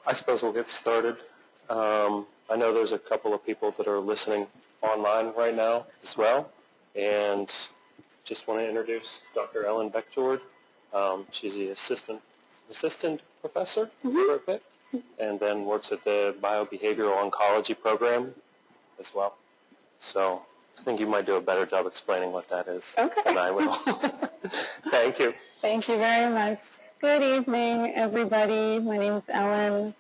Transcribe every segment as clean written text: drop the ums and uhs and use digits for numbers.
I suppose we'll get started. I know there's a couple of people that are listening online right now as well, and just want to introduce Dr. Ellen Beckjord. She's the assistant professor over at Beck, and then works at the biobehavioral oncology program as well. So I think you might do a better job explaining what that is than I will. Thank you. Thank you very much. Good evening, everybody. My name is Ellen.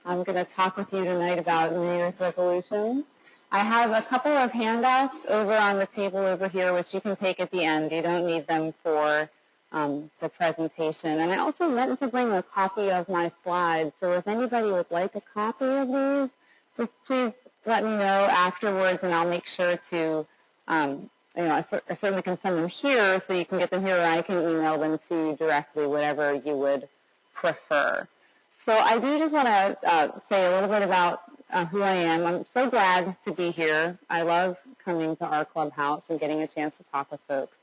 I'm going to talk with you tonight about New Year's resolutions. I have a couple of handouts over on the table over here, which you can take at the end. You don't need them for the presentation. And I also meant to bring a copy of my slides. So if anybody would like a copy of these, just please let me know afterwards, and I'll make sure to, I certainly can send them here so you can get them here, or I can email them to you directly, whatever you would prefer. So I do just want to say a little bit about who I am. I'm so glad to be here. I love coming to Our Clubhouse and getting a chance to talk with folks.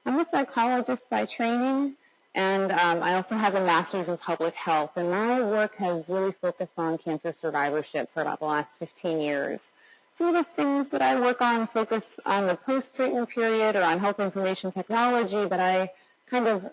I'm a psychologist by training, and I also have a master's in public health, and my work has really focused on cancer survivorship for about the last 15 years. Some of the things that I work on focus on the post-treatment period or on health information technology, but I kind of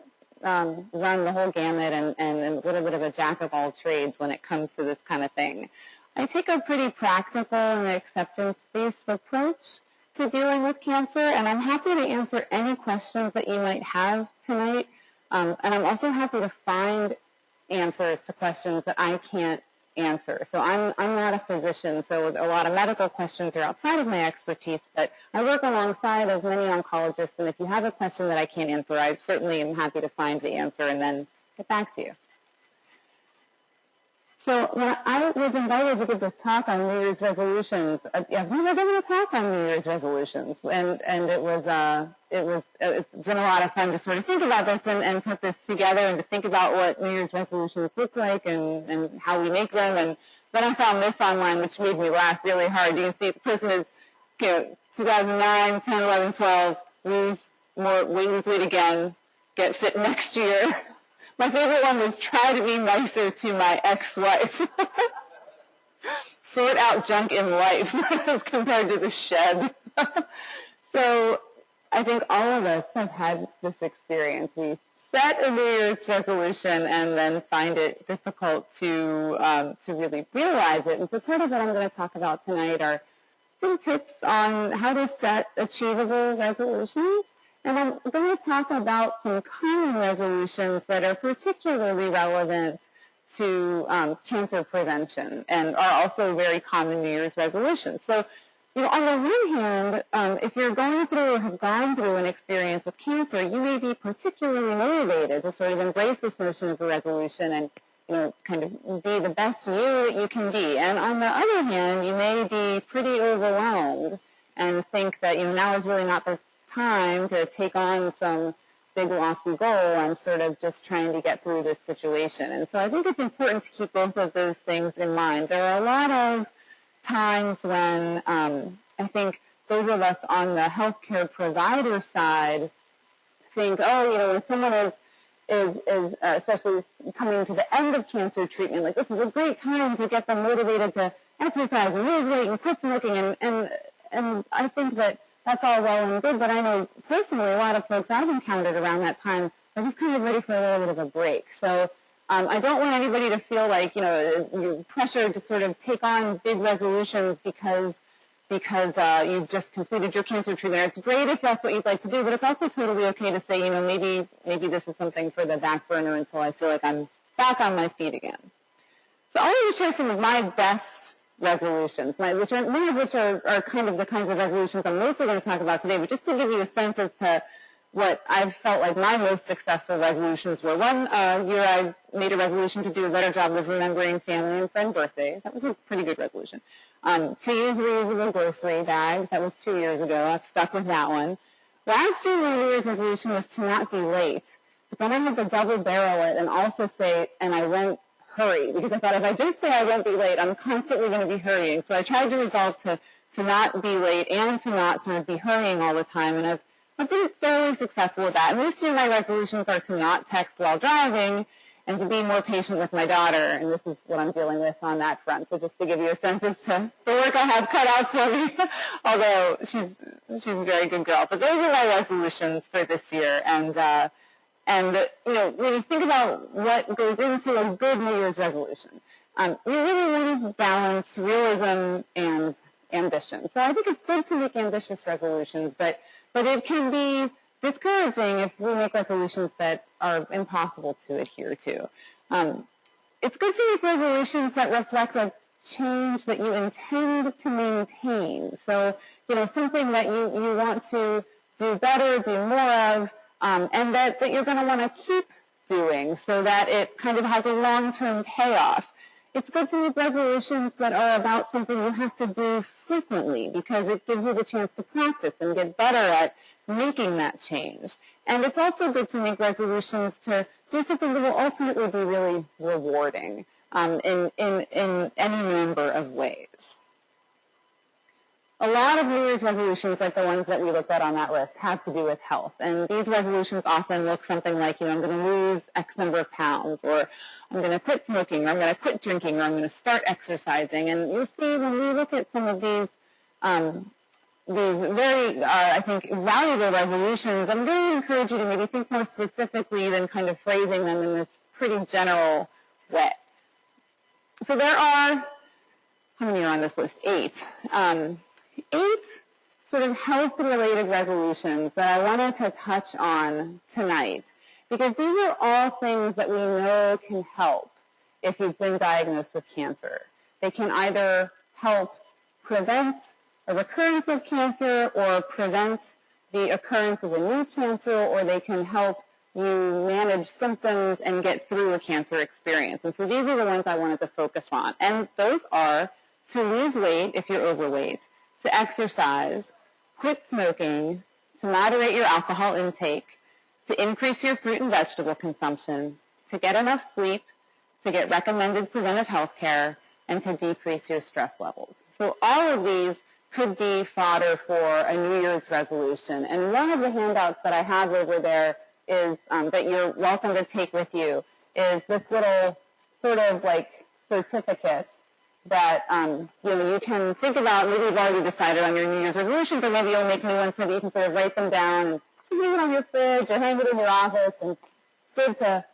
run the whole gamut and a little bit of a jack of all trades when it comes to this kind of thing. I take a pretty practical and acceptance-based approach to dealing with cancer, and I'm happy to answer any questions that you might have tonight. And I'm also happy to find answers to questions that I can't answer. So I'm not a physician, so a lot of medical questions are outside of my expertise, but I work alongside of many oncologists, and if you have a question that I can't answer, I certainly am happy to find the answer and then get back to you. So when I was invited to give this talk on New Year's resolutions, I've never given a talk on New Year's resolutions, and it's been a lot of fun to sort of think about this and put this together and to think about what New Year's resolutions look like and how we make them. And then I found this online, which made me laugh really hard. You can see the person is, 2009, 10, 11, 12, lose weight again, get fit next year. My favorite one was try to be nicer to my ex-wife. Sort out junk in life as compared to the shed. So I think all of us have had this experience. We set a New Year's resolution and then find it difficult to really realize it. And so part of what I'm going to talk about tonight are some tips on how to set achievable resolutions. And I'm going to talk about some common resolutions that are particularly relevant to cancer prevention and are also very common New Year's resolutions. So, on the one hand, if you're going through or have gone through an experience with cancer, you may be particularly motivated to sort of embrace this notion of a resolution and, kind of be the best you that you can be. And on the other hand, you may be pretty overwhelmed and think that, now is really not the time to take on some big lofty goal. I'm sort of just trying to get through this situation. And so I think it's important to keep both of those things in mind. There are a lot of times when I think those of us on the healthcare provider side think, when someone is especially coming to the end of cancer treatment, like this is a great time to get them motivated to exercise and lose weight and quit smoking. And I think that that's all well and good, but I know personally a lot of folks I've encountered around that time are just kind of ready for a little bit of a break. So I don't want anybody to feel like, you're pressured to sort of take on big resolutions because you've just completed your cancer treatment. It's great if that's what you'd like to do, but it's also totally okay to say, maybe this is something for the back burner until I feel like I'm back on my feet again. So I want to share some of my best resolutions, many of which are kind of the kinds of resolutions I'm mostly going to talk about today, but just to give you a sense as to what I've felt like my most successful resolutions were. One year I made a resolution to do a better job of remembering family and friend birthdays. That was a pretty good resolution. 2 years reusable grocery bags. That was 2 years ago. I've stuck with that one. Last year my New Year's resolution was to not be late, but then I had to double barrel it and also say, and I won't hurry, because I thought if I just say I won't be late, I'm constantly going to be hurrying. So I tried to resolve to not be late and to not sort of be hurrying all the time, and I've been fairly successful with that. And this year my resolutions are to not text while driving and to be more patient with my daughter, and this is what I'm dealing with on that front. So just to give you a sense as to the work I have cut out for me, although she's a very good girl. But those are my resolutions for this year, and when you think about what goes into a good New Year's resolution, you really want to balance realism and ambition. So I think it's good to make ambitious resolutions, but it can be discouraging if we make resolutions that are impossible to adhere to. It's good to make resolutions that reflect a change that you intend to maintain. So, something that you want to do better, do more of, and that you're going to want to keep doing so that it kind of has a long-term payoff. It's good to make resolutions that are about something you have to do frequently because it gives you the chance to practice and get better at making that change. And it's also good to make resolutions to do something that will ultimately be really rewarding in any number of ways. A lot of New Year's resolutions, like the ones that we looked at on that list, have to do with health. And these resolutions often look something like, I'm going to lose X number of pounds, or I'm going to quit smoking, or I'm going to quit drinking, or I'm going to start exercising. And you'll see when we look at some of these very, I think, valuable resolutions, I'm going to encourage you to maybe think more specifically than kind of phrasing them in this pretty general way. So there are, how many are on this list? 8. 8 sort of health-related resolutions that I wanted to touch on tonight, because these are all things that we know can help if you've been diagnosed with cancer. They can either help prevent a recurrence of cancer or prevent the occurrence of a new cancer, or they can help you manage symptoms and get through a cancer experience. And so these are the ones I wanted to focus on. And those are to lose weight if you're overweight, to exercise, quit smoking, to moderate your alcohol intake, to increase your fruit and vegetable consumption, to get enough sleep, to get recommended preventive health care, and to decrease your stress levels. So all of these could be fodder for a New Year's resolution. And one of the handouts that I have over there is that you're welcome to take with you is this little sort of like certificate that you can think about. Maybe you've already decided on your New Year's resolutions, or maybe you'll make new ones so that you can sort of write them down and hang it on your fridge or hang it in your office. And it's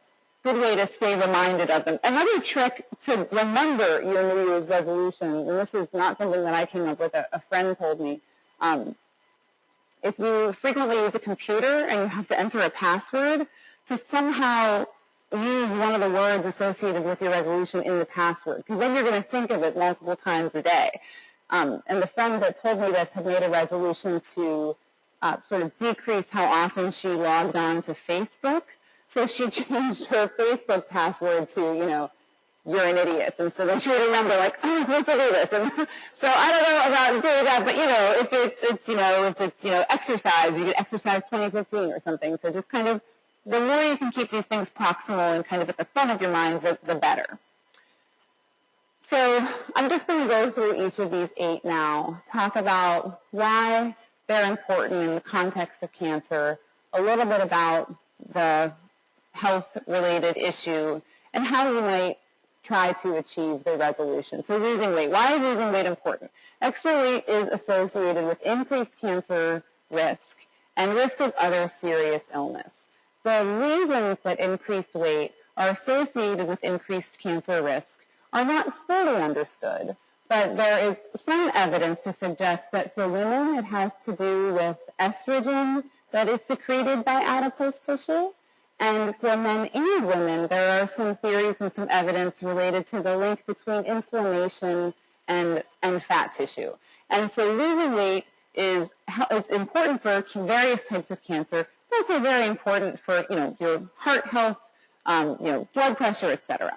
good way to stay reminded of them. Another trick to remember your New Year's resolution, and this is not something that I came up with, a friend told me, if you frequently use a computer and you have to enter a password, to somehow use one of the words associated with your resolution in the password, because then you're going to think of it multiple times a day. And the friend that told me this had made a resolution to sort of decrease how often she logged on to Facebook. So she changed her Facebook password to, you're an idiot. And so then she would remember, like, oh, I'm supposed to do this. And so I don't know about doing that, but, if it's exercise, you could exercise 2015 or something. So just kind of, the more you can keep these things proximal and kind of at the front of your mind, the better. So I'm just going to go through each of these 8 now, talk about why they're important in the context of cancer, a little bit about the health-related issue, and how you might try to achieve the resolution. So losing weight. Why is losing weight important? Extra weight is associated with increased cancer risk and risk of other serious illness. The reasons that increased weight are associated with increased cancer risk are not fully understood, but there is some evidence to suggest that for women it has to do with estrogen that is secreted by adipose tissue. And for men and women, there are some theories and some evidence related to the link between inflammation and fat tissue. And so losing weight is important for various types of cancer. It's also very important for, your heart health, blood pressure, etc.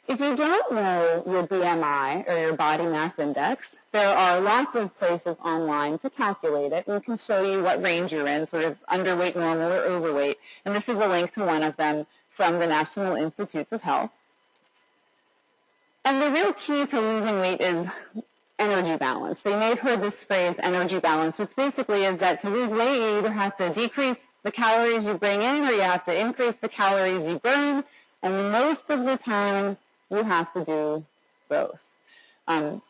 If you don't know your BMI or your body mass index, there are lots of places online to calculate it and can show you what range you're in, sort of underweight, normal, or overweight. And this is a link to one of them from the National Institutes of Health. And the real key to losing weight is energy balance. So you may have heard this phrase, energy balance, which basically is that to lose weight, you either have to decrease the calories you bring in or you have to increase the calories you burn. And most of the time, you have to do both. And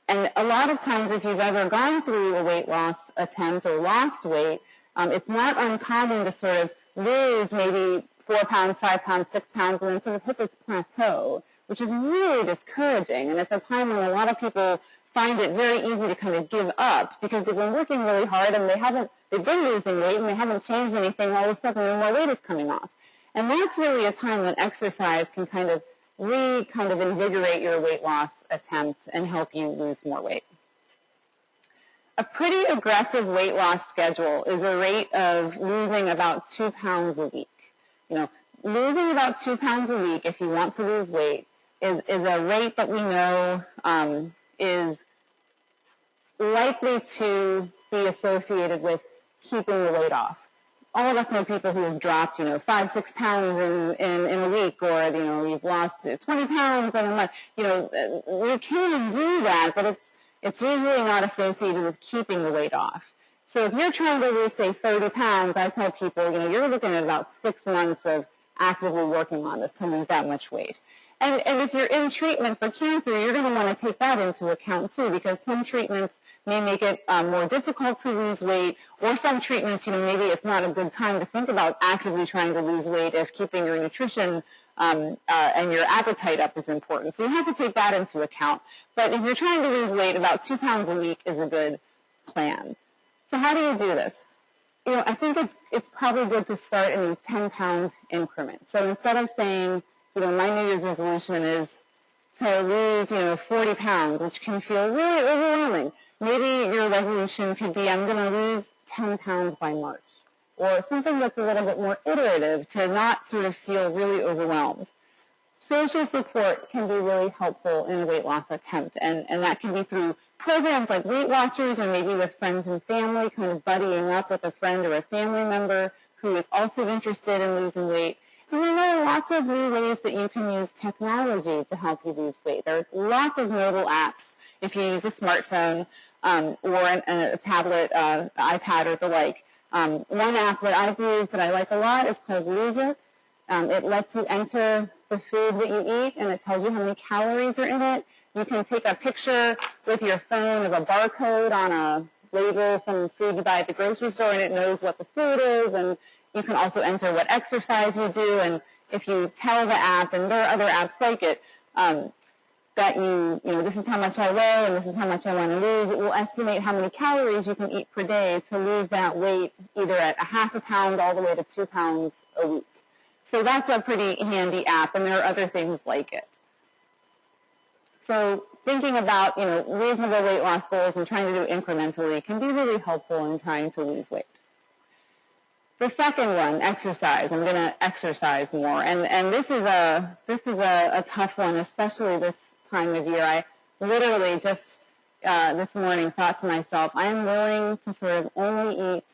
a lot of times, if you've ever gone through a weight loss attempt or lost weight, it's not uncommon to sort of lose maybe 4 pounds, 5 pounds, 6 pounds, and then sort of hit this plateau, which is really discouraging. And it's a time when a lot of people find it very easy to kind of give up because they've been working really hard and they've been losing weight and they haven't changed anything. All of a sudden, more weight is coming off. And that's really a time when exercise can kind of invigorate your weight loss attempts and help you lose more weight. A pretty aggressive weight loss schedule is a rate of losing about 2 pounds a week. Losing about 2 pounds a week if you want to lose weight is a rate that we know is likely to be associated with keeping the weight off. All of us know people who have dropped, 5, 6 pounds in a week, or, you've lost 20 pounds in a month. We can do that, but it's usually not associated with keeping the weight off. So if you're trying to lose, say, 30 pounds, I tell people, you're looking at about 6 months of actively working on this to lose that much weight. And if you're in treatment for cancer, you're going to want to take that into account too, because some treatments may make it more difficult to lose weight, or some treatments, maybe it's not a good time to think about actively trying to lose weight if keeping your nutrition and your appetite up is important. So you have to take that into account. But if you're trying to lose weight, about 2 pounds a week is a good plan. So how do you do this? I think it's probably good to start in these 10-pound increments. So instead of saying, my New Year's resolution is to lose, 40 pounds, which can feel really overwhelming. Maybe your resolution could be, I'm going to lose 10 pounds by March, or something that's a little bit more iterative to not sort of feel really overwhelmed. Social support can be really helpful in a weight loss attempt, and that can be through programs like Weight Watchers, or maybe with friends and family, kind of buddying up with a friend or a family member who is also interested in losing weight. And there are lots of new ways that you can use technology to help you lose weight. There are lots of mobile apps if you use a smartphone or a tablet, iPad, or the like. One app that I've used that I like a lot is called Lose It. It lets you enter the food that you eat, and it tells you how many calories are in it. You can take a picture with your phone of a barcode on a label from food you buy at the grocery store, and it knows what the food is, and you can also enter what exercise you do. And if you tell the app, and there are other apps like it, that this is how much I weigh and this is how much I want to lose, it will estimate how many calories you can eat per day to lose that weight, either at a half a pound all the way to 2 pounds a week. So that's a pretty handy app, and there are other things like it. So thinking about, reasonable weight loss goals and trying to do incrementally can be really helpful in trying to lose weight. The second one, exercise. I'm going to exercise more, and this is a tough one, especially this time of year. I literally just this morning thought to myself, I am willing to sort of only eat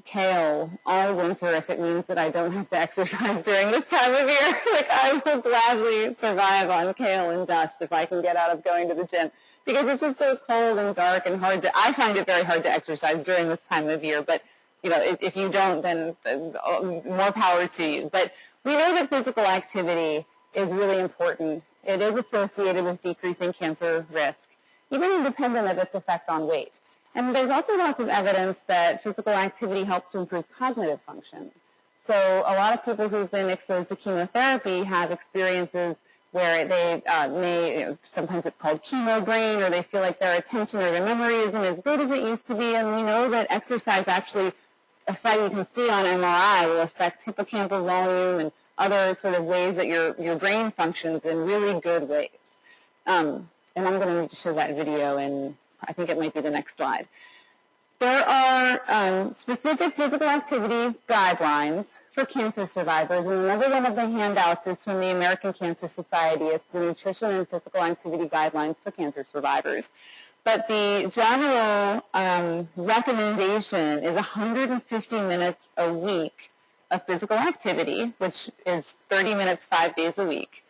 kale all winter if it means that I don't have to exercise during this time of year. Like, I will gladly survive on kale and dust if I can get out of going to the gym, because it's just so cold and dark and I find it very hard to exercise during this time of year. But if you don't, then more power to you. But we know that physical activity is really important. It is associated with decreasing cancer risk, even independent of its effect on weight. And there's also lots of evidence that physical activity helps to improve cognitive function. So a lot of people who've been exposed to chemotherapy have experiences where they sometimes it's called chemo brain, or they feel like their attention or their memory isn't as good as it used to be. And we know that exercise actually effect you can see on MRI will affect hippocampal volume and other sort of ways that your brain functions in really good ways. And I'm going to need to show that video, and I think it might be the next slide. There are specific physical activity guidelines for cancer survivors, and another one of the handouts is from the American Cancer Society. It's the Nutrition and Physical Activity Guidelines for Cancer Survivors. But the general recommendation is 150 minutes a week of physical activity, which is 30 minutes 5 days a week,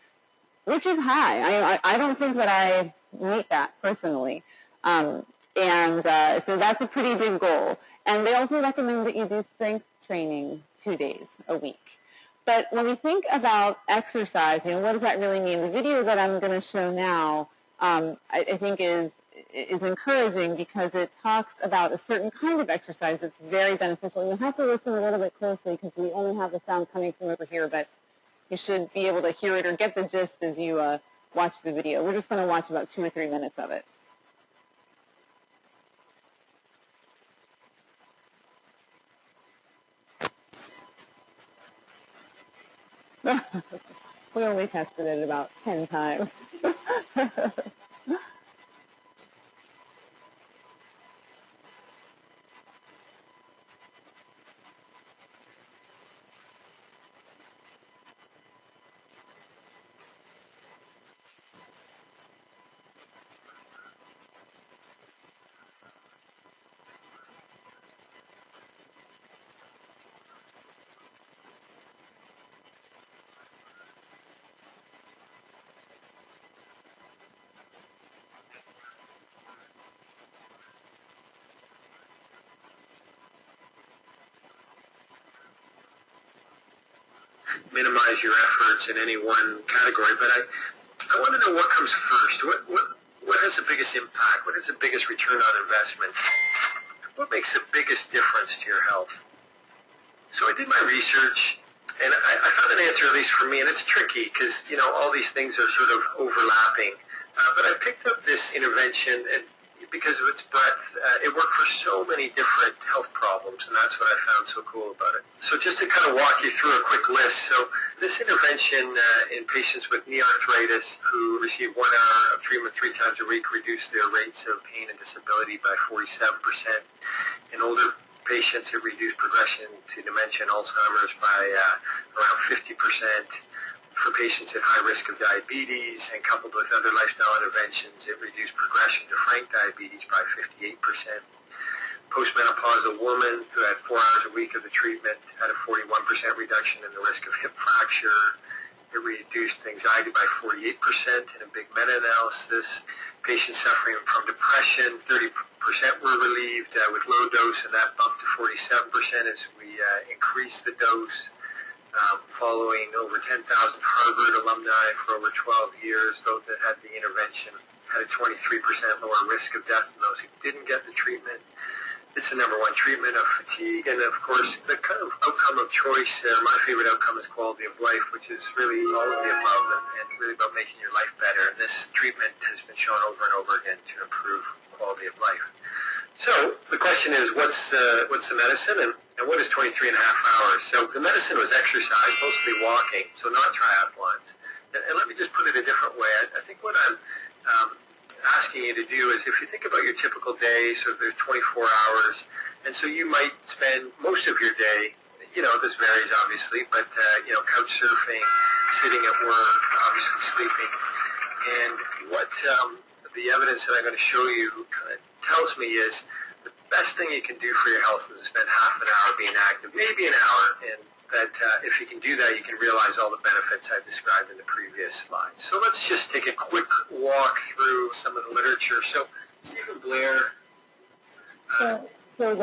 which is high. I don't think that I meet that personally. So that's a pretty big goal. And they also recommend that you do strength training 2 days a week. But when we think about exercise, what does that really mean? The video that I'm going to show now, I think is encouraging because it talks about a certain kind of exercise that's very beneficial. And you'll have to listen a little bit closely because we only have the sound coming from over here, but you should be able to hear it or get the gist as you watch the video. We're just going to watch about 2 or 3 minutes of it. We only tested it about 10 times. Minimize your efforts in any one category, but I want to know what comes first. What has the biggest impact? What has the biggest return on investment? What makes the biggest difference to your health? So I did my research, and I found an answer, at least for me, and it's tricky because, all these things are sort of overlapping. But I picked up this intervention, and because of its breadth, it worked for so many different health problems, and that's what I found so cool about it. So just to kind of walk you through a quick list. So this intervention in patients with knee arthritis who receive 1 hour of treatment 3 times a week reduced their rates of pain and disability by 47%. In older patients, it reduced progression to dementia and Alzheimer's by around 50%. For patients at high risk of diabetes and coupled with other lifestyle interventions, it reduced progression to frank diabetes by 58%. Postmenopausal woman who had 4 hours a week of the treatment had a 41% reduction in the risk of hip fracture. It reduced anxiety by 48% in a big meta-analysis. Patients suffering from depression, 30% were relieved with low dose, and that bumped to 47% as we increased the dose. Following over 10,000 Harvard alumni for over 12 years, those that had the intervention had a 23% lower risk of death than those who didn't get the treatment. It's the number 1 treatment of fatigue, and of course, the kind of outcome of choice there, my favorite outcome is quality of life, which is really all of the above and really about making your life better. And this treatment has been shown over and over again to improve quality of life. So the question is, what's the medicine, and what is 23 and a half hours? So the medicine was exercise, mostly walking, so not triathlons. And let me just put it a different way. I think what I'm asking you to do is, if you think about your typical day, so there's 24 hours, and so you might spend most of your day, this varies obviously, but couch surfing, sitting at work, obviously sleeping. And what the evidence that I'm going to show you kind of tells me is the best thing you can do for your health is to spend half an hour being active, maybe an hour, and that if you can do that, you can realize all the benefits I've described in the previous slides. So let's just take a quick walk through some of the literature. So Stephen Blair. So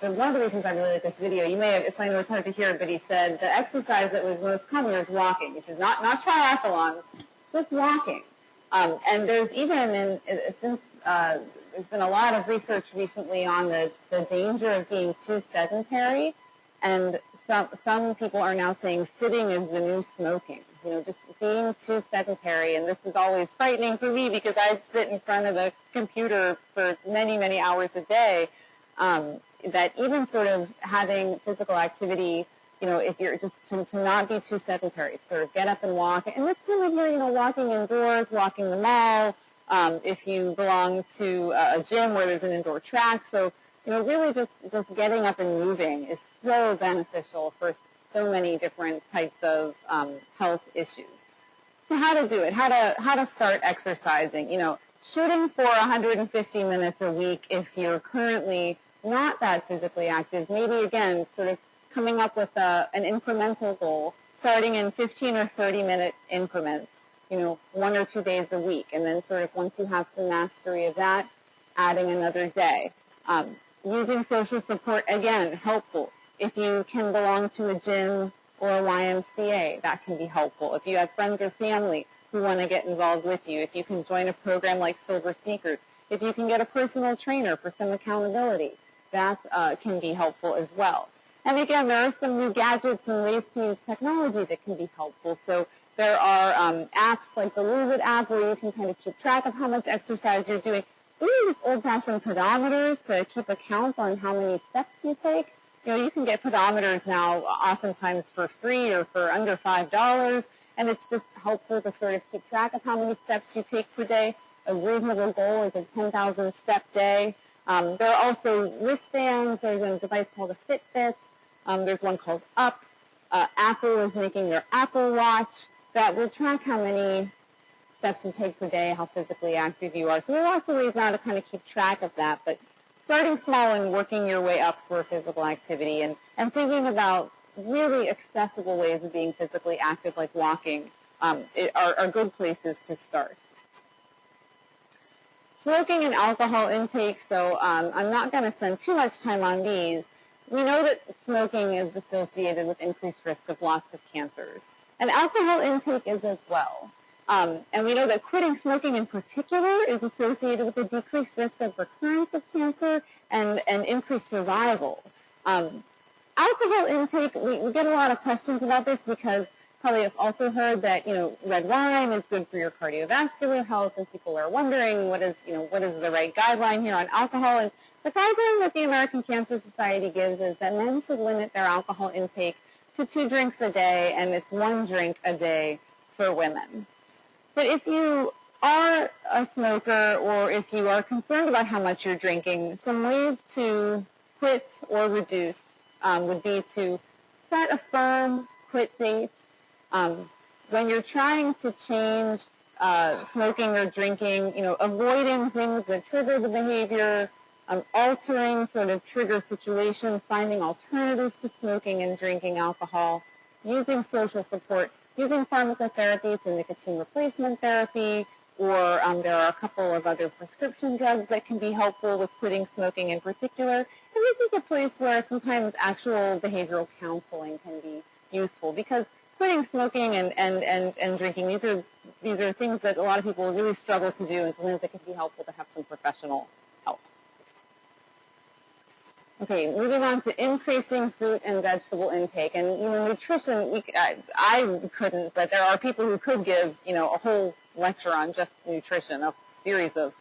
one of the reasons I really like this video, it's I know it's hard to hear, but he said the exercise that was most common was walking. He said not triathlons, just walking. And there's even since there's been a lot of research recently on the danger of being too sedentary, and some people are now saying sitting is the new smoking. Just being too sedentary, and this is always frightening for me because I sit in front of a computer for many, many hours a day. That even sort of having physical activity, if you're just to not be too sedentary, sort of get up and walk. And this time of year, walking indoors, walking the mall, if you belong to a gym where there's an indoor track. So, really just getting up and moving is so beneficial for so many different types of health issues. So how to do it, how to start exercising, shooting for 150 minutes a week if you're currently not that physically active, maybe again, sort of coming up with an incremental goal, starting in 15 or 30-minute increments, 1 or 2 days a week, and then sort of once you have some mastery of that, adding another day. Using social support, again, helpful. If you can belong to a gym or a YMCA, that can be helpful. If you have friends or family who want to get involved with you, if you can join a program like Silver Sneakers, if you can get a personal trainer for some accountability, that can be helpful as well. And again, there are some new gadgets and ways to use technology that can be helpful. So there are apps like the Lose It app where you can kind of keep track of how much exercise you're doing. Even just old-fashioned pedometers to keep account on how many steps you take. You know, you can get pedometers now oftentimes for free or for under $5, and it's just helpful to sort of keep track of how many steps you take per day. A reasonable goal is a 10,000-step day. There are also wristbands. There's a device called a Fitbit. There's one called Up. Apple is making their Apple Watch that will track how many steps you take per day, how physically active you are. So there are lots of ways now to kind of keep track of that. But starting small and working your way up for physical activity and thinking about really accessible ways of being physically active like walking are good places to start. Smoking and alcohol intake, so I'm not going to spend too much time on these. We know that smoking is associated with increased risk of lots of cancers, and alcohol intake is as well. And we know that quitting smoking in particular is associated with a decreased risk of recurrence of cancer and increased survival. Alcohol intake, we get a lot of questions about this because probably have also heard that, you know, red wine is good for your cardiovascular health, and people are wondering what is the right guideline here on alcohol. And the guideline that the American Cancer Society gives is that men should limit their alcohol intake to 2 drinks a day, and it's 1 drink a day for women. But if you are a smoker or if you are concerned about how much you're drinking, some ways to quit or reduce would be to set a firm quit date. When you're trying to change smoking or drinking, you know, avoiding things that trigger the behavior, altering sort of trigger situations, finding alternatives to smoking and drinking alcohol, using social support, using pharmacotherapy, so nicotine replacement therapy, or there are a couple of other prescription drugs that can be helpful with quitting smoking in particular. And this is a place where sometimes actual behavioral counseling can be useful, because quitting smoking and drinking, these are things that a lot of people really struggle to do, and sometimes it can be helpful to have some professional help. Okay, moving on to increasing fruit and vegetable intake. And, you know, nutrition, I couldn't, but there are people who could give, you know, a whole lecture on just nutrition, a series of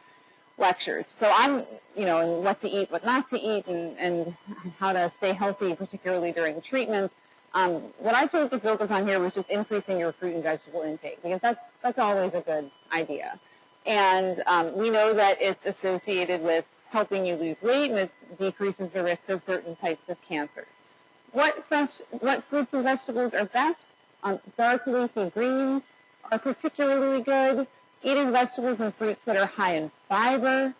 lectures. So I'm, you know, and what to eat, what not to eat, and how to stay healthy, particularly during treatment. What I chose to focus on here was just increasing your fruit and vegetable intake, because that's always a good idea. And we know that it's associated with helping you lose weight, and it decreases the risk of certain types of cancers. What fruits and vegetables are best? Dark leafy greens are particularly good. Eating vegetables and fruits that are high in fiber,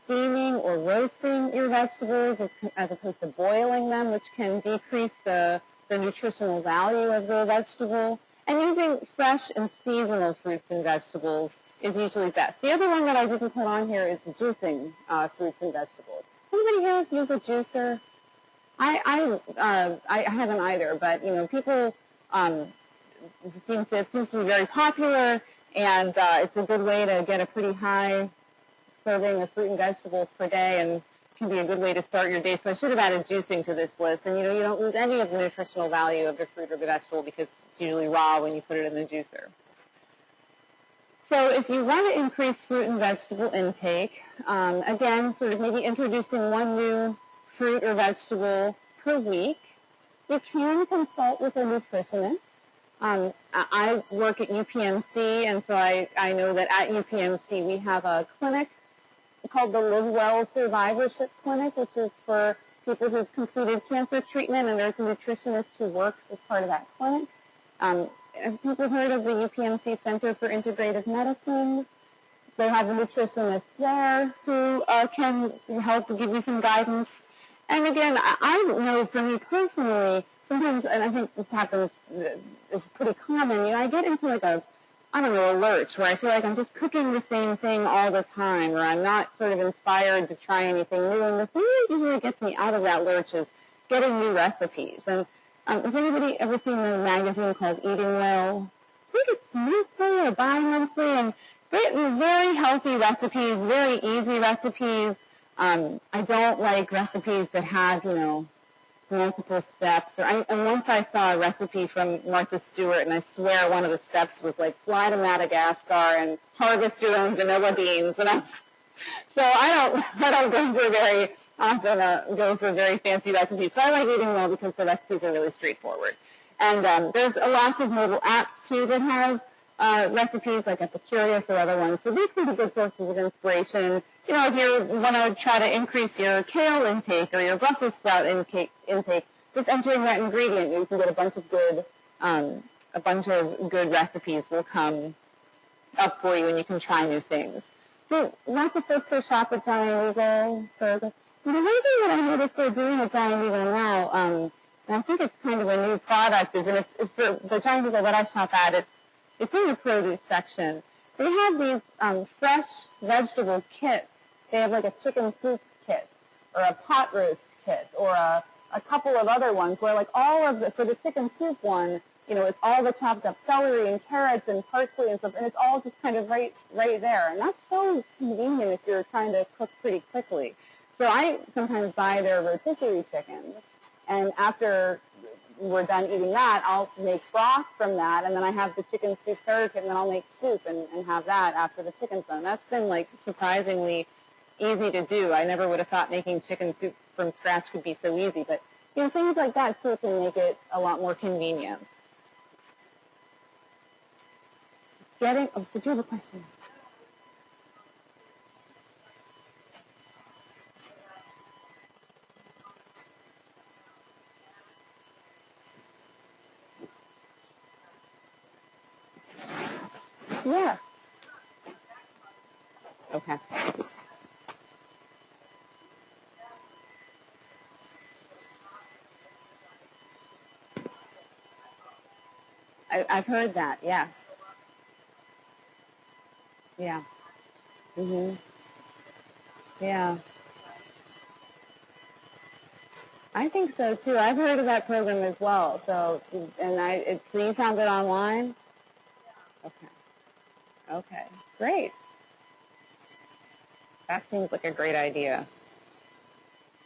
steaming or roasting your vegetables as opposed to boiling them, which can decrease the nutritional value of the vegetable. And using fresh and seasonal fruits and vegetables is usually best. The other one that I didn't put on here is juicing fruits and vegetables. Anybody here use a juicer? I haven't either, but, you know, people it seems to be very popular, and it's a good way to get a pretty high serving of fruit and vegetables per day, and can be a good way to start your day. So I should have added juicing to this list. And, you know, you don't lose any of the nutritional value of the fruit or the vegetable because it's usually raw when you put it in the juicer. So if you want to increase fruit and vegetable intake, again, sort of maybe introducing 1 new fruit or vegetable per week, you can consult with a nutritionist. I work at UPMC, and so I know that at UPMC we have a clinic called the Live Well Survivorship Clinic, which is for people who've completed cancer treatment, and there's a nutritionist who works as part of that clinic. Have people heard of the UPMC Center for Integrative Medicine? They have a nutritionist there who can help give you some guidance. And again, I know for me personally, sometimes, and I think this happens, it's pretty common, you know, I get into like a lurch where I feel like I'm just cooking the same thing all the time, or I'm not sort of inspired to try anything new. And the thing that usually gets me out of that lurch is getting new recipes. And has anybody ever seen a magazine called Eating Well? I think it's monthly or bi-monthly, and getting very healthy recipes, very easy recipes. I don't like recipes that have, multiple steps. And once I saw a recipe from Martha Stewart, and I swear one of the steps was like fly to Madagascar and harvest your own vanilla beans. And so I don't go for very often go for very fancy recipes. So I like Eating Well because the recipes are really straightforward. And there's lots of mobile apps too that have recipes like Epicurious or other ones. So these can be good sources of inspiration. If you want to try to increase your kale intake or your Brussels sprout intake, just entering that ingredient, you can get a bunch of good recipes will come up for you, and you can try new things. So lots of folks who shop at Giant Eagle. So one thing that I noticed they're doing at Giant Eagle now, and I think it's kind of a new product, is, and it's for the Giant Eagle that I shop at, it's in the produce section. They have these fresh vegetable kits. They have like a chicken soup kit or a pot roast kit or a couple of other ones where like for the chicken soup one, it's all the chopped up celery and carrots and parsley and stuff, and it's all just kind of right there. And that's so convenient if you're trying to cook pretty quickly. So I sometimes buy their rotisserie chickens, and after we're done eating that, I'll make broth from that, and then I have the chicken soup starter kit, and then I'll make soup and have that after the chicken's done. That's been like surprisingly easy to do. I never would have thought making chicken soup from scratch could be so easy, but things like that too can make it a lot more convenient. So do you have a question? Yes. Okay. I've heard that, yes. Yeah. Yeah. I think so too. I've heard of that program as well. So, so you found it online? Okay. Great. That seems like a great idea.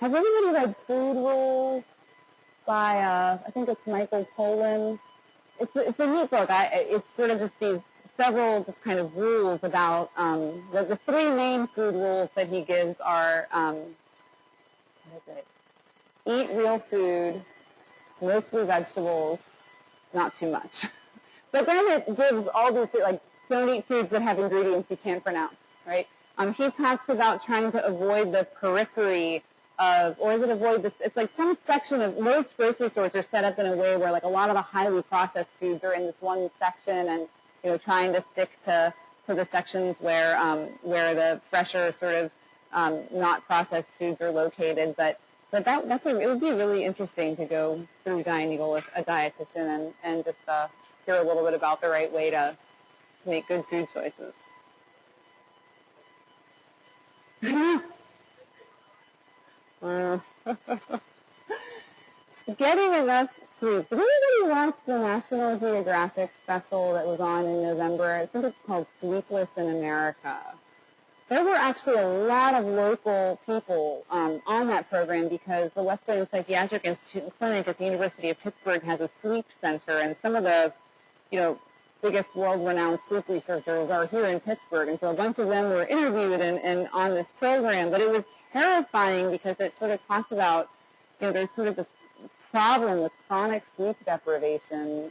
Has anybody read Food Rules by, I think it's Michael Pollan? It's a neat book. It's sort of just several just kind of rules about, the three main food rules that he gives are, what is it? Eat real food, mostly vegetables, not too much. But then it gives all these, like, don't eat foods that have ingredients you can't pronounce, right? He talks about trying to avoid the periphery of, or is it avoid this? It's like some section of, most grocery stores are set up in a way where like a lot of the highly processed foods are in this one section, and trying to stick to the sections where the fresher sort of not processed foods are located. But it would be really interesting to go through Giant Eagle with a dietitian and just hear a little bit about the right way to make good food choices. Getting enough sleep. Did anybody watch the National Geographic special that was on in November? I think it's called Sleepless in America. There were actually a lot of local people on that program because the Western Psychiatric Institute and Clinic at the University of Pittsburgh has a sleep center, and some of the, biggest world-renowned sleep researchers are here in Pittsburgh, and so a bunch of them were interviewed and on this program. But it was terrifying because it sort of talked about, there's sort of this problem with chronic sleep deprivation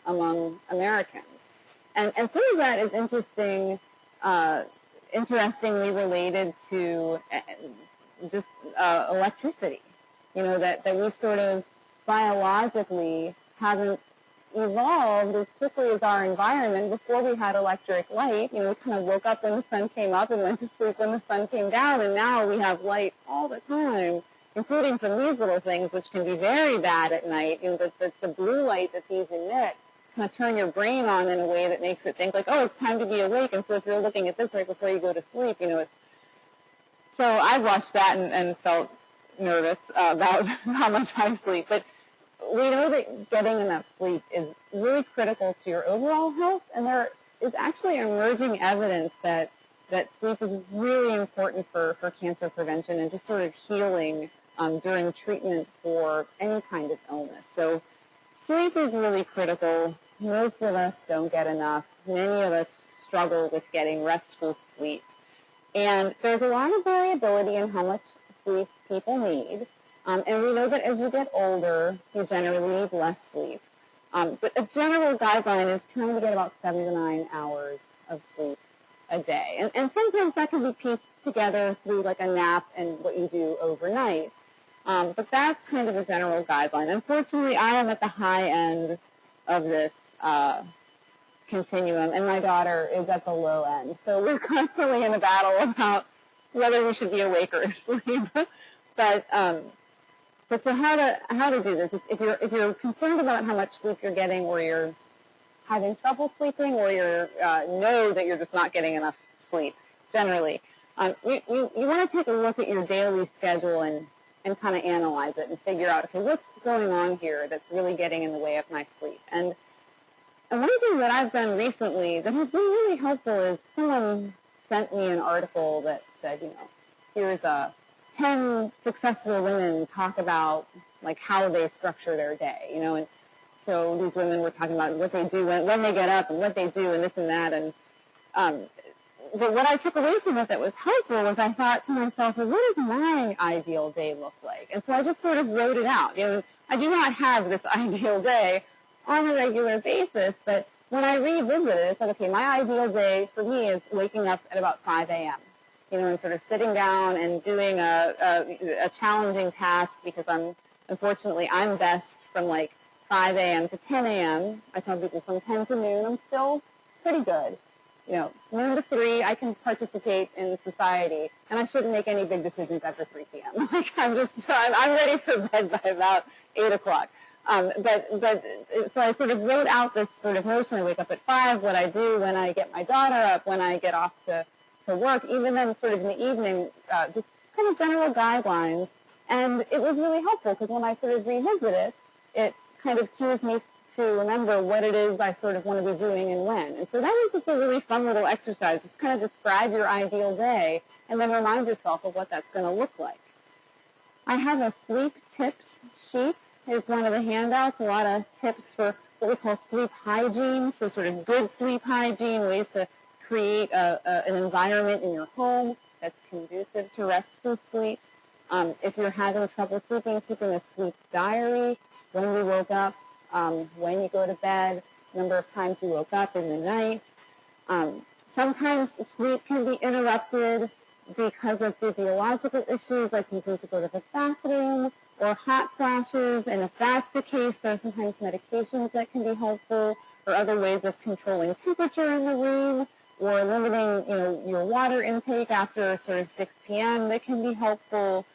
among Americans, and some of that is interestingly related to just electricity. That we sort of biologically haven't evolved as quickly as our environment. Before we had electric light, we kind of woke up when the sun came up and went to sleep when the sun came down, and now we have light all the time, including from these little things, which can be very bad at night. The blue light that these emit kind of turn your brain on in a way that makes it think like, oh, it's time to be awake. And so if you're looking at this right before you go to sleep, it's... So I watched that and felt nervous about how much I sleep, but we know that getting enough sleep is really critical to your overall health, and there is actually emerging evidence that sleep is really important for cancer prevention and just sort of healing during treatment for any kind of illness. So sleep is really critical. Most of us don't get enough. Many of us struggle with getting restful sleep. And there's a lot of variability in how much sleep people need. And we know that as you get older, you generally need less sleep. But a general guideline is trying to get about 7 to 9 hours of sleep a day. And sometimes that can be pieced together through like a nap and what you do overnight. But that's kind of a general guideline. Unfortunately, I am at the high end of this continuum, and my daughter is at the low end. So we're constantly in a battle about whether we should be awake or asleep. But so how to do this? If you're concerned about how much sleep you're getting, or you're having trouble sleeping, or you know that you're just not getting enough sleep generally, you want to take a look at your daily schedule and kind of analyze it and figure out, okay, what's going on here that's really getting in the way of my sleep. And one thing that I've done recently that has been really helpful is someone sent me an article that said, here's 10 successful women talk about like how they structure their day, and so these women were talking about what they do when they get up and what they do and this and that. And but what I took away from it that was helpful was I thought to myself, well, what does my ideal day look like? And so I just sort of wrote it out. I do not have this ideal day on a regular basis, but when I revisited it, I said, okay, my ideal day for me is waking up at about 5 a.m., and sort of sitting down and doing a challenging task, because unfortunately I'm best from like 5 a.m. to 10 a.m. I tell people from 10 to noon I'm still pretty good. Noon to 3 I can participate in society, and I shouldn't make any big decisions after 3 p.m. Like I'm ready for bed by about 8 o'clock. So I sort of wrote out this sort of notion. I wake up at 5, what I do when I get my daughter up, when I get off to work, even then sort of in the evening, just kind of general guidelines. And it was really helpful because when I sort of revisit it, it kind of cues me to remember what it is I sort of want to be doing and when. And so that was just a really fun little exercise. Just kind of describe your ideal day and then remind yourself of what that's going to look like. I have a sleep tips sheet. It's one of the handouts, a lot of tips for what we call sleep hygiene, so sort of good sleep hygiene, ways to create an environment in your home that's conducive to restful sleep. If you're having trouble sleeping, keeping a sleep diary, when you woke up, when you go to bed, number of times you woke up in the night. Sometimes sleep can be interrupted because of physiological issues, like you need to go to the bathroom, or hot flashes, and if that's the case, there are sometimes medications that can be helpful, or other ways of controlling temperature in the room, or limiting, your water intake after sort of 6 p.m. that can be helpful.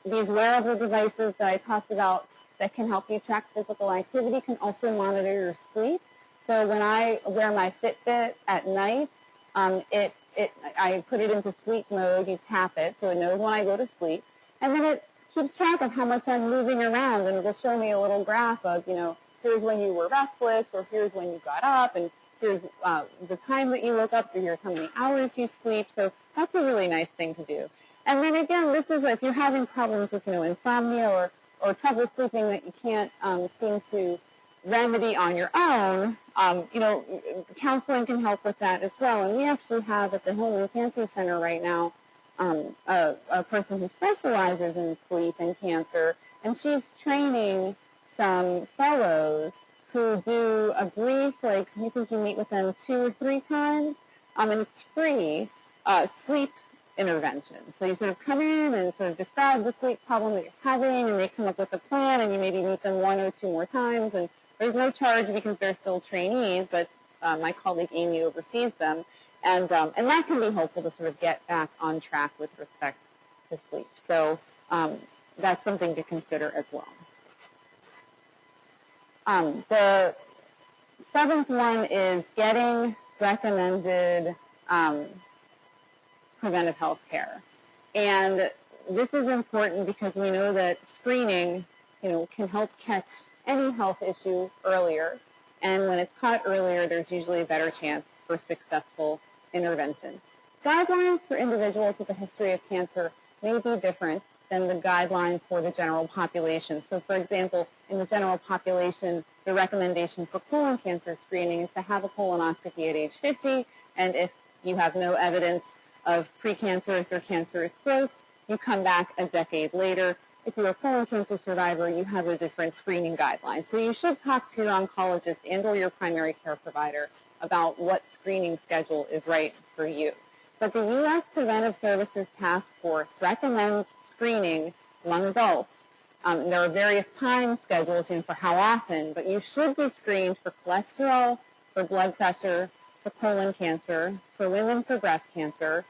These wearable devices that I talked about that can help you track physical activity can also monitor your sleep. So when I wear my Fitbit at night, I put it into sleep mode. You tap it, so it knows when I go to sleep, and then it keeps track of how much I'm moving around, and it'll show me a little graph of, here's when you were restless, or here's when you got up, and here's the time that you woke up, so here's how many hours you sleep. So that's a really nice thing to do. And then again, this is if you're having problems with, insomnia or trouble sleeping that you can't seem to remedy on your own, counseling can help with that as well. And we actually have at the Hillman Cancer Center right now a person who specializes in sleep and cancer, and she's training some fellows who do a brief, I think you meet with them 2 or 3 times, and it's free sleep intervention. So you sort of come in and sort of describe the sleep problem that you're having, and they come up with a plan, and you maybe meet them 1 or 2 more times, and there's no charge because they're still trainees, but my colleague Amy oversees them, and that can be helpful to sort of get back on track with respect to sleep. So that's something to consider as well. The 7th one is getting recommended preventive health care. And This is important because we know that screening, can help catch any health issue earlier. And when it's caught earlier, there's usually a better chance for successful intervention. Guidelines for individuals with a history of cancer may be different than the guidelines for the general population. So, for example, in the general population, the recommendation for colon cancer screening is to have a colonoscopy at age 50, and if you have no evidence of precancerous or cancerous growths, you come back a decade later. If you're a colon cancer survivor, you have a different screening guideline. So you should talk to your oncologist and or your primary care provider about what screening schedule is right for you. But the U.S. Preventive Services Task Force recommends screening among adults. There are various time schedules for how often, but you should be screened for cholesterol, for blood pressure, for colon cancer, for women for breast cancer,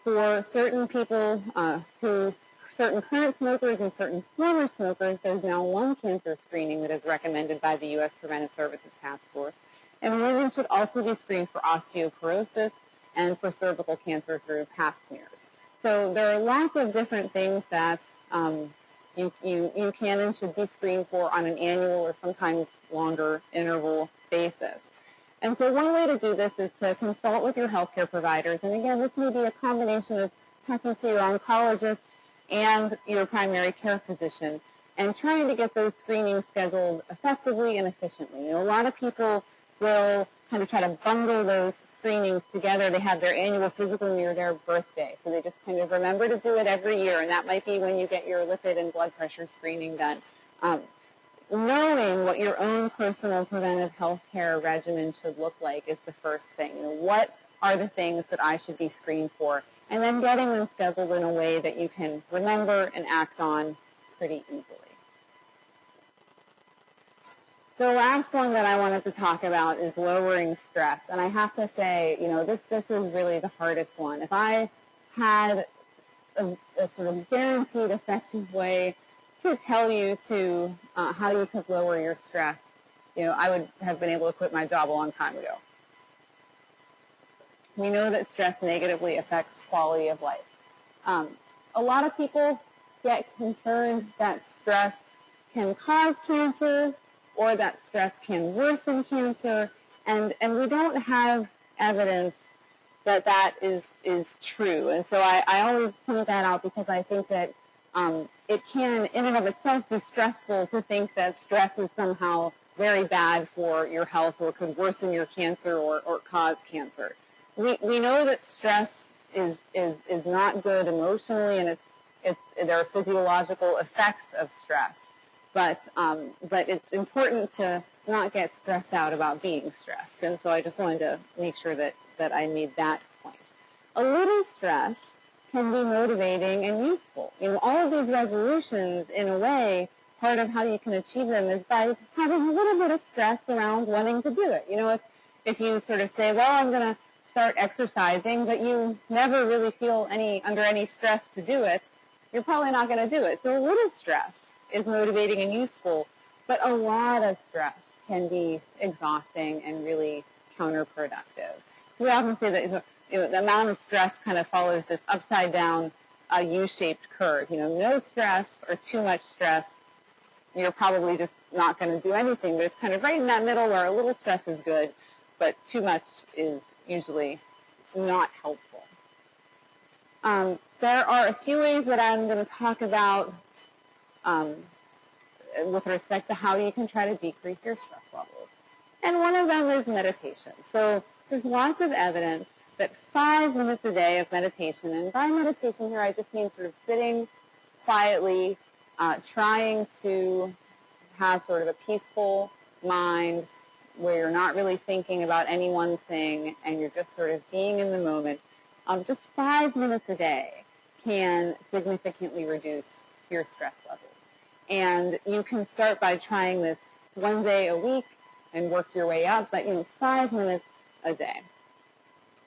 for certain people certain current smokers and certain former smokers. There's now lung cancer screening that is recommended by the U.S. Preventive Services Task Force. And women should also be screened for osteoporosis and for cervical cancer through pap smears. So there are lots of different things that you can and should be screened for on an annual or sometimes longer interval basis. And so one way to do this is to consult with your healthcare providers. And again, this may be a combination of talking to your oncologist and your primary care physician and trying to get those screenings scheduled effectively and efficiently. A lot of people will kind of try to bundle those screenings together. They have their annual physical near their birthday, so they just kind of remember to do it every year, and that might be when you get your lipid and blood pressure screening done. Knowing what your own personal preventive health care regimen should look like is the first thing. What are the things that I should be screened for? And then getting them scheduled in a way that you can remember and act on pretty easily. The last one that I wanted to talk about is lowering stress. And I have to say, this is really the hardest one. If I had a sort of guaranteed effective way to tell you how you could lower your stress, I would have been able to quit my job a long time ago. We know that stress negatively affects quality of life. A lot of people get concerned that stress can cause cancer or that stress can worsen cancer, and we don't have evidence that is true. And so I always point that out because I think that it can, in and of itself, be stressful to think that stress is somehow very bad for your health or could worsen your cancer or cause cancer. We know that stress is not good emotionally, and there are physiological effects of stress. But it's important to not get stressed out about being stressed. And so I just wanted to make sure that I made that point. A little stress can be motivating and useful. All of these resolutions, in a way, part of how you can achieve them is by having a little bit of stress around wanting to do it. If you sort of say, well, I'm going to start exercising, but you never really feel under any stress to do it, you're probably not going to do it. So a little stress is motivating and useful, but a lot of stress can be exhausting and really counterproductive. So we often say that the amount of stress kind of follows this upside down U-shaped curve. No stress or too much stress, you're probably just not going to do anything, but it's kind of right in that middle where a little stress is good, but too much is usually not helpful. There are a few ways that I'm going to talk about with respect to how you can try to decrease your stress levels. And one of them is meditation. So there's lots of evidence that 5 minutes a day of meditation, and by meditation here I just mean sort of sitting quietly, trying to have sort of a peaceful mind where you're not really thinking about any one thing and you're just sort of being in the moment. Just 5 minutes a day can significantly reduce your stress levels. And you can start by trying this one day a week and work your way up, but 5 minutes a day.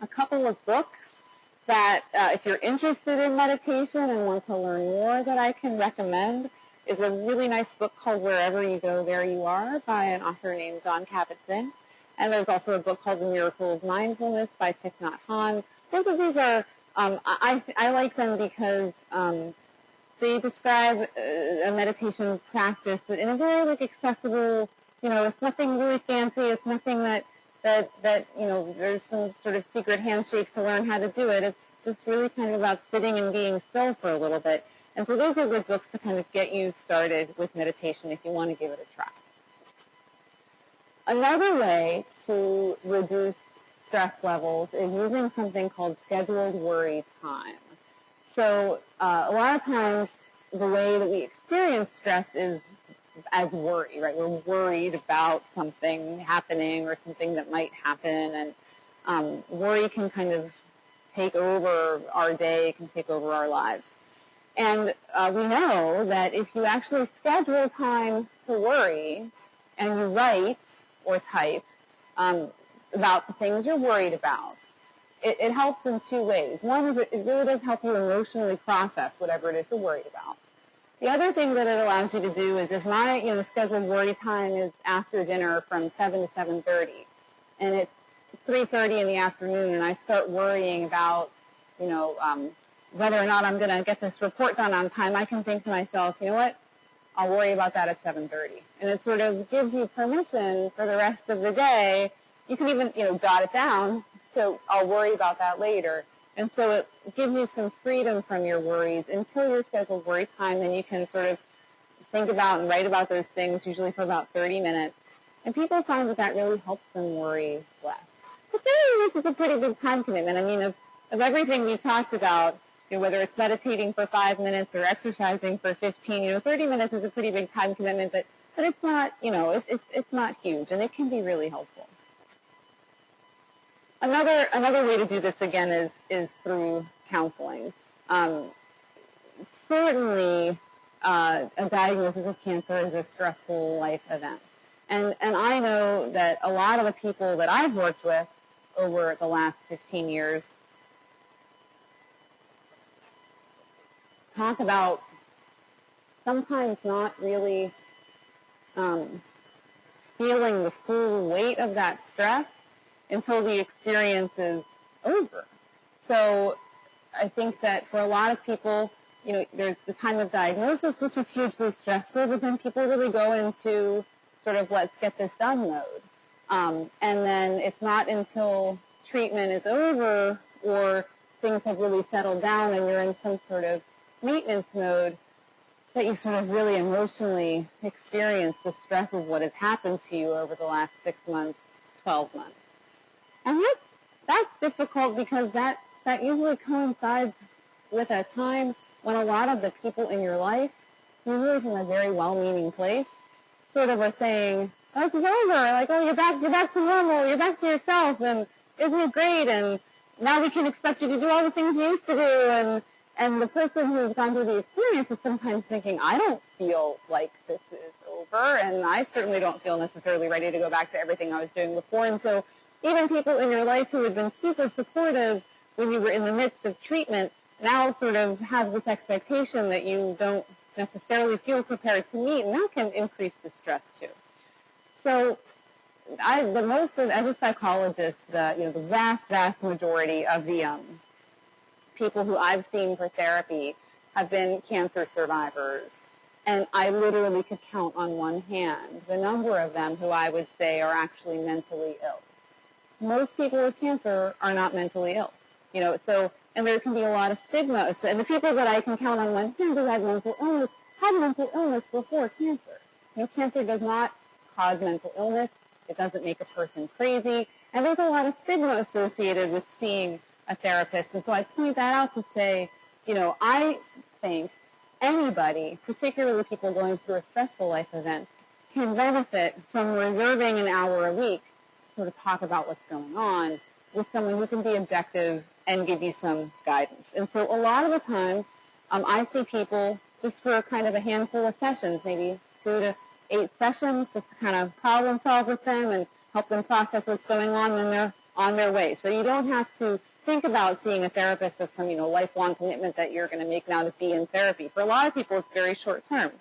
A couple of books that, if you're interested in meditation and want to learn more, that I can recommend is a really nice book called Wherever You Go, There You Are by an author named Jon Kabat-Zinn. And there's also a book called The Miracle of Mindfulness by Thich Nhat Hanh. Both of these are, I like them because they describe a meditation practice in a very accessible, it's nothing really fancy. It's nothing that there's some sort of secret handshake to learn how to do it. It's just really kind of about sitting and being still for a little bit. And so those are good books to kind of get you started with meditation if you want to give it a try. Another way to reduce stress levels is using something called scheduled worry time. So a lot of times the way that we experience stress is as worry, right? We're worried about something happening or something that might happen, and worry can kind of take over our day, can take over our lives. And we know that if you actually schedule time to worry and you write or type about the things you're worried about, it helps in two ways. One is it really does help you emotionally process whatever it is you're worried about. The other thing that it allows you to do is if my scheduled worry time is after dinner from 7 to 7:30, and it's 3:30 in the afternoon, and I start worrying about whether or not I'm going to get this report done on time, I can think to myself, you know what, I'll worry about that at 7:30. And it sort of gives you permission for the rest of the day. You can even, jot it down, so I'll worry about that later. And so it gives you some freedom from your worries until your scheduled worry time, then you can sort of think about and write about those things, usually for about 30 minutes. And people find that really helps them worry less. But 30 minutes is a pretty big time commitment. I mean, of everything we talked about, whether it's meditating for 5 minutes or exercising for 15, 30 minutes is a pretty big time commitment, but it's not, it's not huge, and it can be really helpful. Another way to do this, again, is through counseling. Certainly, a diagnosis of cancer is a stressful life event. And I know that a lot of the people that I've worked with over the last 15 years talk about sometimes not really feeling the full weight of that stress until the experience is over. So I think that for a lot of people, there's the time of diagnosis, which is hugely stressful, but then people really go into sort of let's get this done mode. And then it's not until treatment is over or things have really settled down and you're in some sort of maintenance mode that you sort of really emotionally experience the stress of what has happened to you over the last 6 months, 12 months. And that's difficult because that usually coincides with a time when a lot of the people in your life, usually from a very well-meaning place, sort of are saying, oh, this is over, like, oh, you're back to normal, you're back to yourself, and isn't it great, and now we can expect you to do all the things you used to do, and the person who has gone through the experience is sometimes thinking, I don't feel like this is over, and I certainly don't feel necessarily ready to go back to everything I was doing before. And so even people in your life who had been super supportive when you were in the midst of treatment now sort of have this expectation that you don't necessarily feel prepared to meet, and that can increase the stress too. So as a psychologist, the vast majority of the people who I've seen for therapy have been cancer survivors. And I literally could count on one hand the number of them who I would say are actually mentally ill. Most people with cancer are not mentally ill. And there can be a lot of stigma. And the people that I can count on one hand who had mental illness before cancer. Cancer does not cause mental illness. It doesn't make a person crazy. And there's a lot of stigma associated with seeing a therapist. And so I point that out to say, I think anybody, particularly people going through a stressful life event, can benefit from reserving an hour a week to sort of talk about what's going on with someone who can be objective and give you some guidance. And so a lot of the time, I see people just for kind of a handful of sessions, maybe 2 to 8 sessions, just to kind of problem solve with them and help them process what's going on when they're on their way. So you don't have to think about seeing a therapist as some, lifelong commitment that you're going to make now to be in therapy. For a lot of people, it's very short term.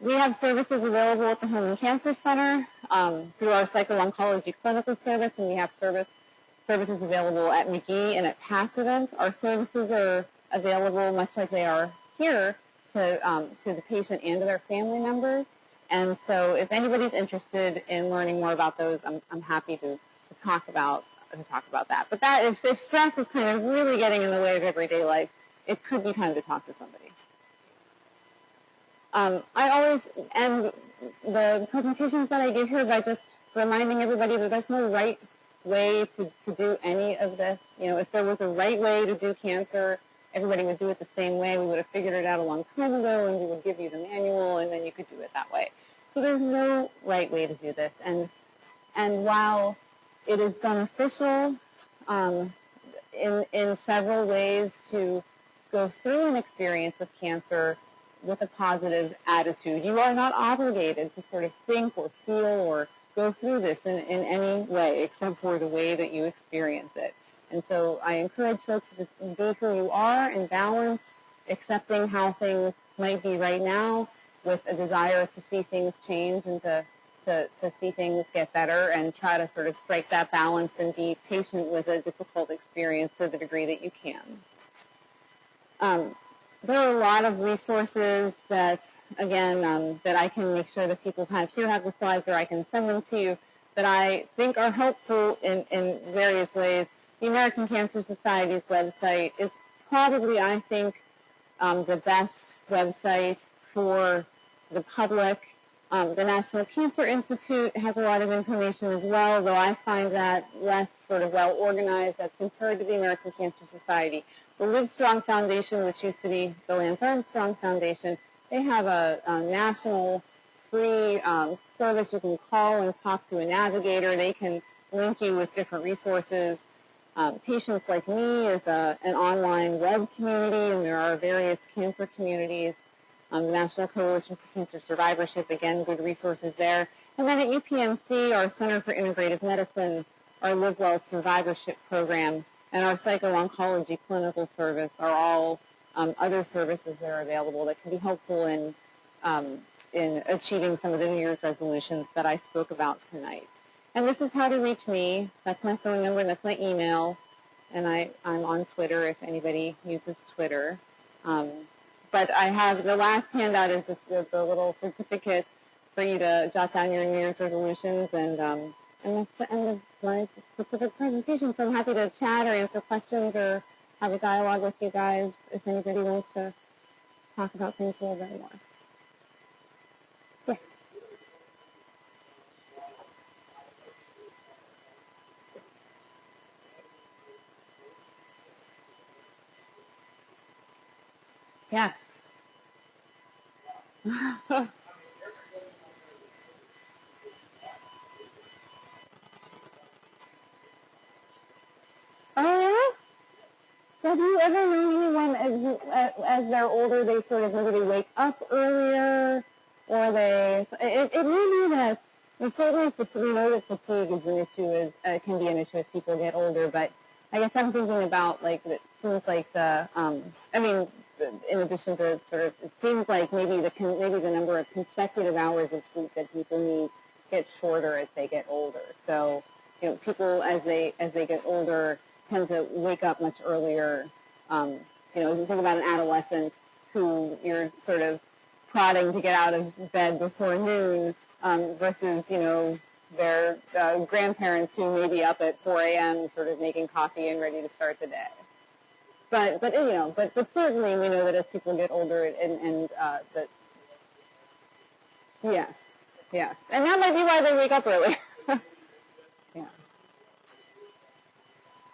We have services available at the Home and Cancer Center through our psycho-oncology clinical service, and we have services available at McGee and at Passivant. Our services are available much like they are here to the patient and to their family members. And so if anybody's interested in learning more about those, I'm happy to talk about that. But that if stress is kind of really getting in the way of everyday life, it could be time to talk to somebody. I always end the presentations that I give here by just reminding everybody that there's no right way to do any of this. You know, if there was a right way to do cancer, everybody would do it the same way. We would have figured it out a long time ago, and we would give you the manual, and then you could do it that way. So there's no right way to do this. And while it is beneficial in several ways to go through an experience with cancer with a positive attitude, you are not obligated to sort of think or feel or go through this in any way except for the way that you experience it. And so I encourage folks to just be who you are and balance accepting how things might be right now with a desire to see things change and to see things get better, and try to sort of strike that balance and be patient with a difficult experience to the degree that you can. There are a lot of resources that, again, that I can make sure that people have. Here have the slides, or I can send them to you, that I think are helpful in various ways. The American Cancer Society's website is probably, I think, the best website for the public. The National Cancer Institute has a lot of information as well, though I find that less sort of well organized as compared to the American Cancer Society. The Livestrong Foundation, which used to be the Lance Armstrong Foundation, they have a national free service. You can call and talk to a navigator. They can link you with different resources. Patients Like Me is an online web community, and there are various cancer communities. The National Coalition for Cancer Survivorship, again, good resources there. And then at UPMC, our Center for Integrative Medicine, our Live Well Survivorship program, and our Psycho-Oncology Clinical Service are all other services that are available that can be helpful in achieving some of the New Year's resolutions that I spoke about tonight. And this is how to reach me. That's my phone number, and that's my email. And I'm on Twitter if anybody uses Twitter. But I have, the last handout is the little certificate for you to jot down your New Year's resolutions, and that's the end of my specific presentation. So I'm happy to chat or answer questions or have a dialogue with you guys if anybody wants to talk about things a little bit more. Yes. Yes. Oh, yeah? Have you ever known anyone as they're older, they sort of maybe they wake up earlier, or it may be that, and certainly we know that fatigue is an issue, can be an issue as people get older, but I guess I'm thinking about things like in addition to sort of, it seems like maybe the number of consecutive hours of sleep that people need gets shorter as they get older. So, you know, people as they get older tend to wake up much earlier. You know, as you think about an adolescent who you're sort of prodding to get out of bed before noon, versus, you know, their grandparents who may be up at 4 a.m. sort of making coffee and ready to start the day. But you know, but certainly we know that as people get older, and that yes, and that might be why they wake up early. Yeah,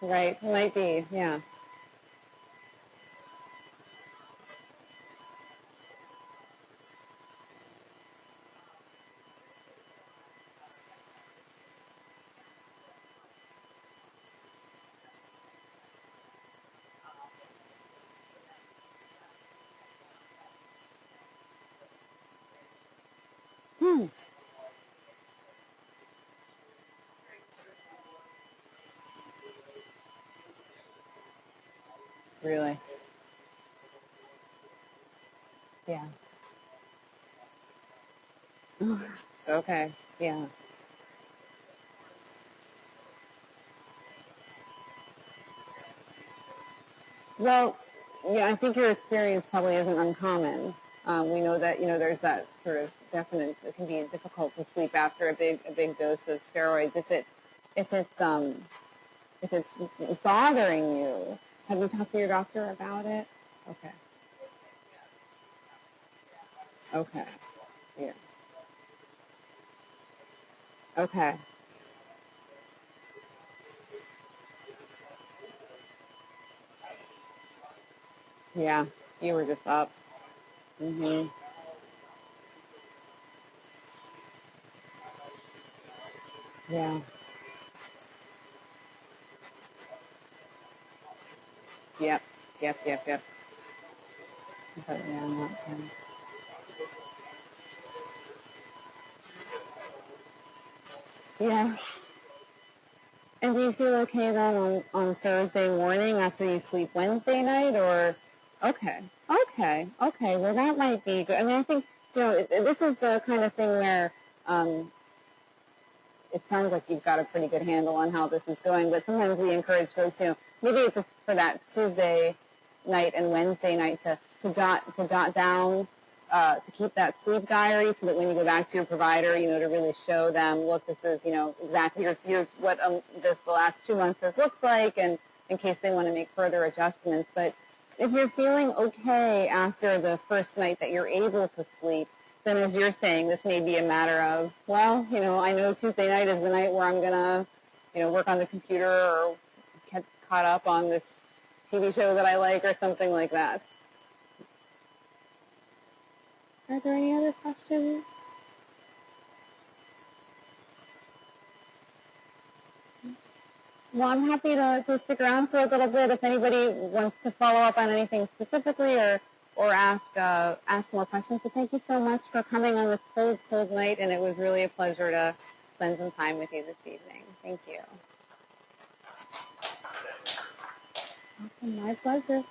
right, might be, yeah. Really, yeah. Okay, yeah. Well, yeah, I think your experience probably isn't uncommon. We know that there's that sort of definite. It can be difficult to sleep after a big dose of steroids. If it's bothering you, have you talked to your doctor about it? Okay. Okay. Yeah. Okay. Yeah. You were just up. Mhm. Yeah. Yep. Yep. But yeah, I'm not sure. Yeah. And do you feel okay then on Thursday morning after you sleep Wednesday night, or okay. Well, that might be good. I mean, I think this is the kind of thing where it sounds like you've got a pretty good handle on how this is going. But sometimes we encourage folks, maybe it's just for that Tuesday night and Wednesday night to jot down. To keep that sleep diary so that when you go back to your provider, to really show them, look, this is, exactly, here's what the last 2 months has looked like, and in case they want to make further adjustments. But if you're feeling okay after the first night that you're able to sleep, then as you're saying, this may be a matter of, well, I know Tuesday night is the night where I'm going to, work on the computer or get caught up on this TV show that I like or something like that. Are there any other questions? Well, I'm happy to stick around for a little bit if anybody wants to follow up on anything specifically or ask more questions. But thank you so much for coming on this cold night, and it was really a pleasure to spend some time with you this evening. Thank you. Awesome, my pleasure.